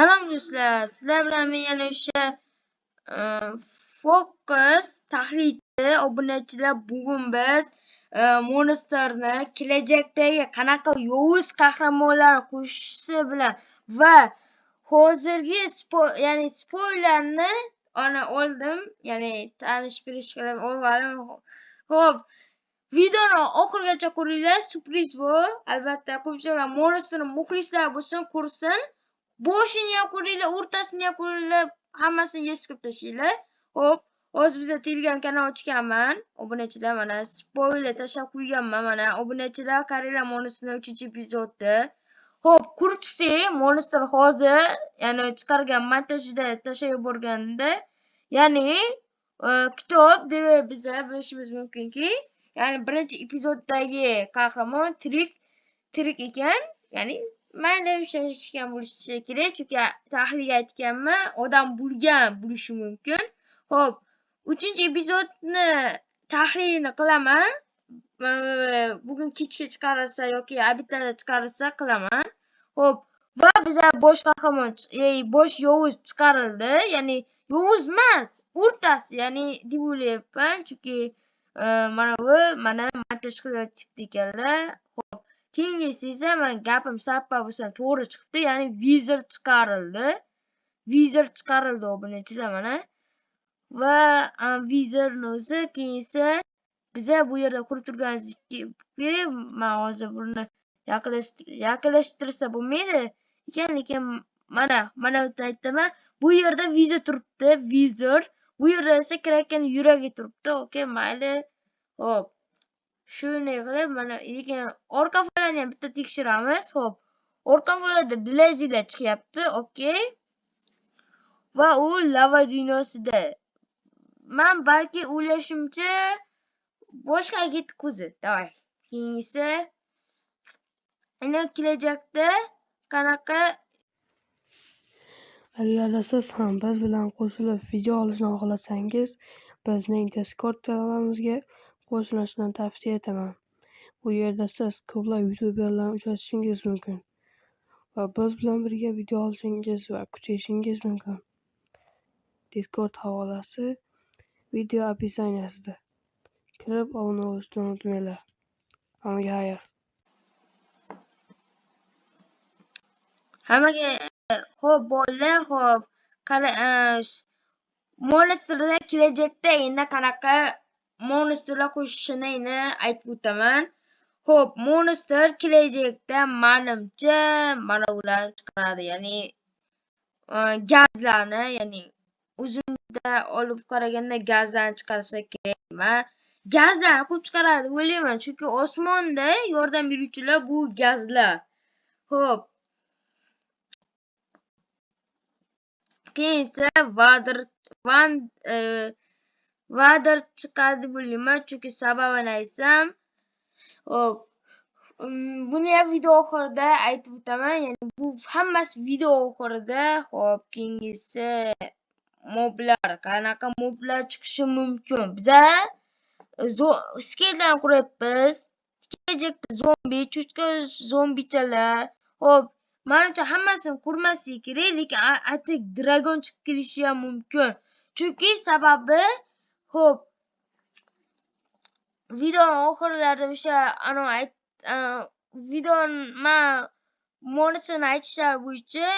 Salom do'stlar, sizlar bilan men yana o'sha Fokus tahlilchi obunachilar. Bugun biz Monsterni kelajakdagi qanaqa yovuz qahramonlar qo'shishi bilan va hozirgi ya'ni spoilerni oldim, ya'ni tanish-bilish qilib olmadim. Xo'p, videoni oxirigacha ko'ringlar, surpriz bu. Albatta ko'pchiliklar Monsterni muxlislar bo'lsin, ko'rsin. Boshini ham ko'ringlar, o'rtasini ham ko'ringlar, hammasini yes qilib tashlanglar. Xo'p, hozir biza Telegram kanal ochganman. Obunachilar, mana spoiler tashlab qo'yganman. Mana obunachilar, qaranglar Monsterning 3-epizodi. Xo'p, ko'rib chiqsak, Monster hozir, ya'ni chiqargan montajida tashlab yuborganda, ya'ni kitob deb biza bilishimiz mumkinki, ya'ni birinchi epizoddagi qahramon tirik ekan, ya'ni mayli ushlashgan bo'lishi kerak, chunki tahlilga aytganman, odam bo'lgan bo'lishi mumkin. Xo'p, 3-epizodni tahlilini qilaman. Bugun kechga chiqarilsa yoki obedda chiqarilsa qilaman. Xo'p, va biza bosh qahramon, bosh yovuz chiqarildi. Ya'ni yovuz emas, o'rtasi, ya'ni deb o'ylayapman, chunki mana montaj qilyapti ekanlar. Xo'p, keyingisi esa men gapim sappa bo'lsa to'g'ri chiqibdi, ya'ni vizir chiqarildi obunachilar mana. Va vizirni o'zi keyin esa biza bu yerda ko'rib turganingizdek, men hozir buni yaqinlashtirsa bo'lmaydi ekan, lekin mana yerda aytaman, bu yerda vizir turibdi, vizir. Bu yerda esa kraken yuragi turibdi. Okey, mayli. Xo'p, shunday qilib mana, lekin orqa fonlarni ham bitta tekshiramiz. Xo'p, orqa fonlarda bilaziklar chiqyapti. Okey. Va u lava dunyosida. Men balki o'ylashimcha boshqa ketdi ko'zi. Davay. Keyin esa kelajakda qanaqa, agar siz ham biz bilan qo'shilib video olishni xohlasangiz, bizning Discord kanalimizga qo'shilishni tavsiya etaman. Bu yerda siz ko'plab youtuberlarni uchratishingiz mumkin va biz bilan birga video olishingiz va kuchayishingiz mumkin. Discord havolasi video описаниесida. Kirib obuna bo'lishni unutmanglar. Hammaga xayr. hammaga xo'p bolalar, xo'p, Monsterda kelajakda endi qanaqa monsterlar qo'shishini endi aytib o'taman. Xo'p, Monster kelajakda menimcha mana ularni chiqaradi, ya'ni gazlarni, ya'ni o'zimda olib qaraganda gazlarni chiqarsa kerak. Gazlarni ko'p chiqaradi deb o'ylayman, chunki osmonda yordam beruvchilar bu gazlar. Xo'p, keyin esa Vader chiqadi deb o'ylayman, chunki sababini aytsam, hop, buni ham video oxirida aytib o'taman, ya'ni bu hammasi video oxirida. Hop, keyingisi moblar, qanaqa moblar chiqishi mumkin. Biza skeldan ko'ryapmiz, kelajakda zombi, cho'chqa zombichalar. Hop, menimcha hammasini ko'rmaslik kerak, lekin atik dragon chiqib kelishi ham mumkin. Chunki sababi, hop, videoning oxirlarida o'sha videoni Monsterni aytishlari bo'yicha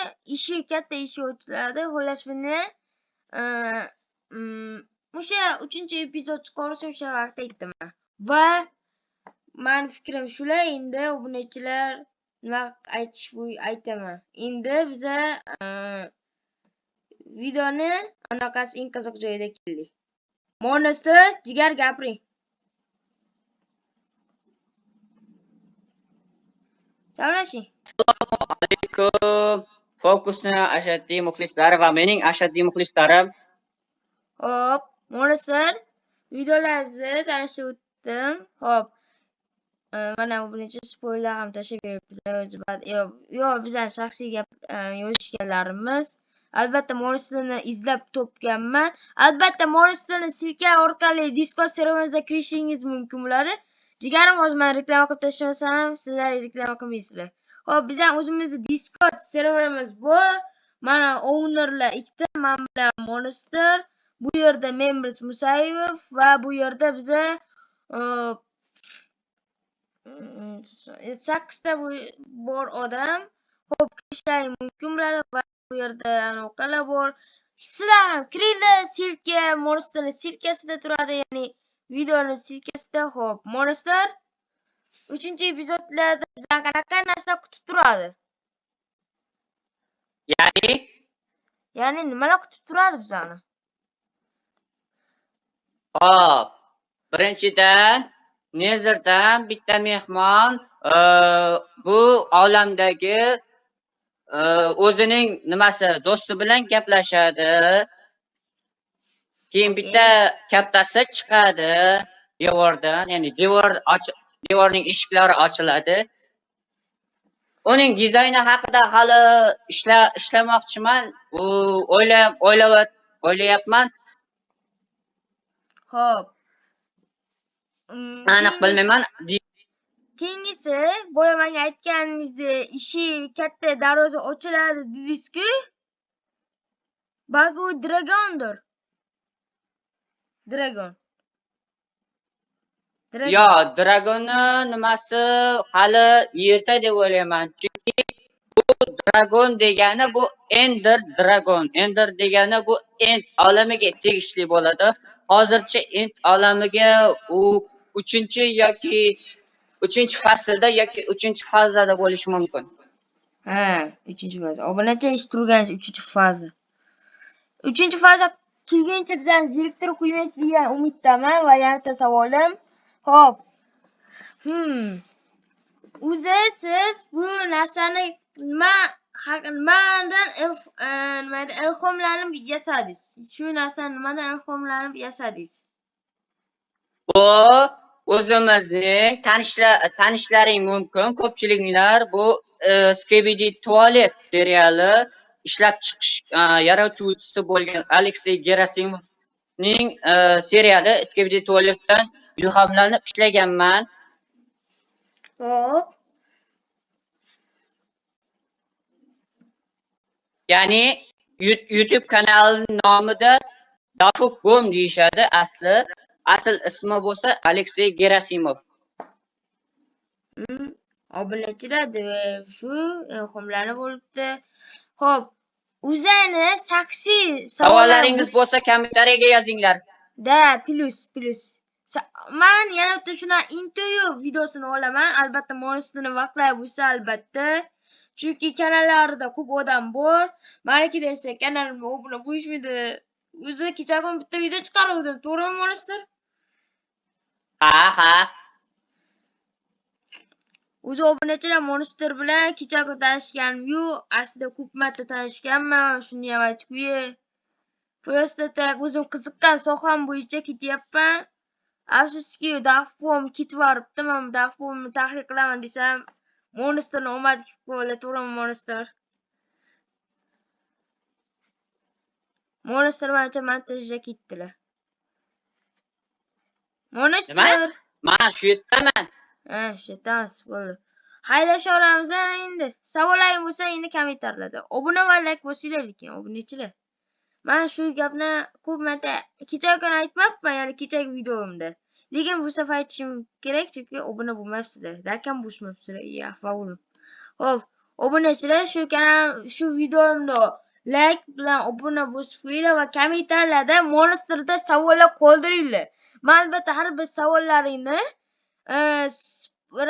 katta eshik ochiladi. Xullas, buni o'sha 3-epizod chiqarsa o'sha vaqtda aytaman. Va men fikrim shular. Endi obunachilar nima aytaman. Endi biza videoni anaqasi eng qiziq joyida keldik. Monster, jigar gapiring. Salomlashing. Assalomu alaykum. Fokusning ashaddiy muxlislari va mening ashaddiy muxlislarim. Hop, Monster videolaringizni tanishib o'tdim. Hop, mana buncha spoiler ham tashlab beribdilar. Bizning shaxsiy gap yozishganlarimiz. Albatta Monsterni izlab topganman. Albatta Monsterni silka orqali Discord serverimizga kirishingiz mumkin bo'ladi. Jigarim, hozir men reklama qilib tashlamasam, sizlar reklama qilmaysizlar. Hop, bizning o'zimizning Discord serverimiz bor. Mana ownerlar ikkita, men bilan Monster. Bu yerda Members Musayev va bu yerda biza 8 ta bor odam. Xo'p, kirishlari mumkin bo'ladi va bu yerda anavilar bor. Sizlar ham kiringlar, silka Monsterning silkasida turadi, ya'ni videoning silkasida. Xo'p, Monster 3-epizodlarda bizdan qanaqa narsa kutib turadi? Ya'ni nimalar kutib turadi bizani? Hop, birinchidan Nezerdan bitta mehmon bu olamdagi o'zining do'sti bilan gaplashadi. Keyin bitta kattasi chiqadi devordan, ya'ni devorning eshiklari ochiladi. Uning dizayni haqida hali ishlamoqchiman. O'ylayapman. Xo'p. Aniq bilmayman. Keyingisi, boya menga aytganingizdek, ishi katta darvoza ochiladi dedingiz-ku? Balki u dragondir. Dragon. Yo, dragonni nimasi hali erta deb o'ylayman. Chunki bu dragon degani bu Ender Dragon. Ender degani bu End olamiga tegishli bo'ladi. Hozircha End olamiga u 3-yoki 3-faslda yoki 3-fazada bo'lishi mumkin. Ha, 3-faza. Obunachi ish turganiz 3-faza. 3-faza kelguncha bizani zeriktirib qo'ymaysiz degan umiddaman va yana savolim. Xo'p. O'zi siz bu narsani nimadan ilhomlanib yasadingiz? Shu narsani nimadan ilhomlanib yasadingiz? Bu o'zimizning tanishlaring mumkin. Ko'pchiliklar bu Skibidi Toilet seriali ishlab chiqish yaratuvchisi bo'lgan Aleksey Gerasimovning seriali Skibidi Toiletdan ilhomlanib ishlaganman. Xo'p. Ya'ni YouTube kanalining nomida Dakuk Bom deyishadi asl ismi bo'lsa Aleksey Gerasimov. Obunachilar shu ilhomlanib bo'libdi. Xo'p, o'zani saksi Savollaringiz bo'lsa kommentariyaga yozinglar. Da, plus. Men yana bitta shuna intervyu videosini olaman. Albatta Monsterni vaqtlari bo'lsa albatta. Chunki kanallarida ko'p odam bor. Meniki esa kanalimga obuna bo'lishmaydi. O'zi kecha kun bitta video chiqardim, to'g'rimi Monster? Ha. O'zi obunachilar Monster bilan kecha kun tanishganim-yu, aslida ko'p marta tanishganman, shuni ham aytib qo'yay. Просто tak o'zim qiziqqan soham bo'yicha ketyapman. Afsuski, Dafbom ketib yoribdi. Men Dafbomni tahlil qilaman desam, Monsterni omadi kelib qoldi, to'g'rimi Monster? Monster menimcha montajga ketdilar. Monster. Nima? Men shu yerdaman. Shu yerdamas, bo'ldi. Haylashaveramiz endi. Savollaring bo'lsa endi kommentarlarda. Obuna va like bosinglar lekin, obunachilar. Men shu gapni ko'p marta kecha kun aytmabman, ya'ni kechagi videomda. Lekin bu safar aytishim kerak, chunki obuna bo'lmabsizlar. Dakam bosmabsizlar. Afv bo'lib. Xo'p, obunachilar shu videomda like bilan obuna bosib qo'yinglar va kommentarlarda Monsterda savollar qoldiringlar. Men albatta har bir savollaringni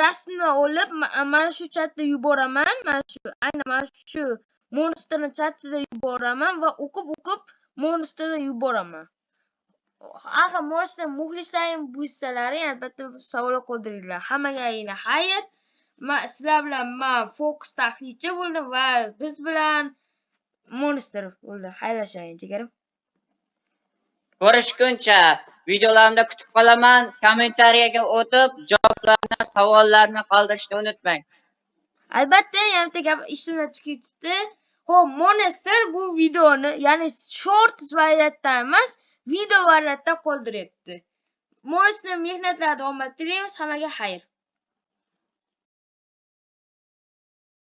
rasmini olib mana shu chatda yuboraman. Mana shu Monsterni chatida yuboraman va o'qib Monsterda yuboraman. Axir Monster muxlislaring bo'lsalaring albatta savol qoldiringlar. Hammaga yana xayr. Sizlar bilan men Fokus tahlilchi bo'ldim va biz bilan Monster bo'ldi. Xayrlashing, jigarim. Ko'rishguncha videolarimda kutib qolaman. Kommentariyaga o'tib, javoblarni, savollarni qoldirishni unutmang. Albatta, yana bitta gap ishimdan chiqib ketdi. Xo'p, Monster bu videoni, ya'ni short variantda emas, video variantda qoldiryapti. Monster mehnatlarida omad tilaymiz, hammaga xayr.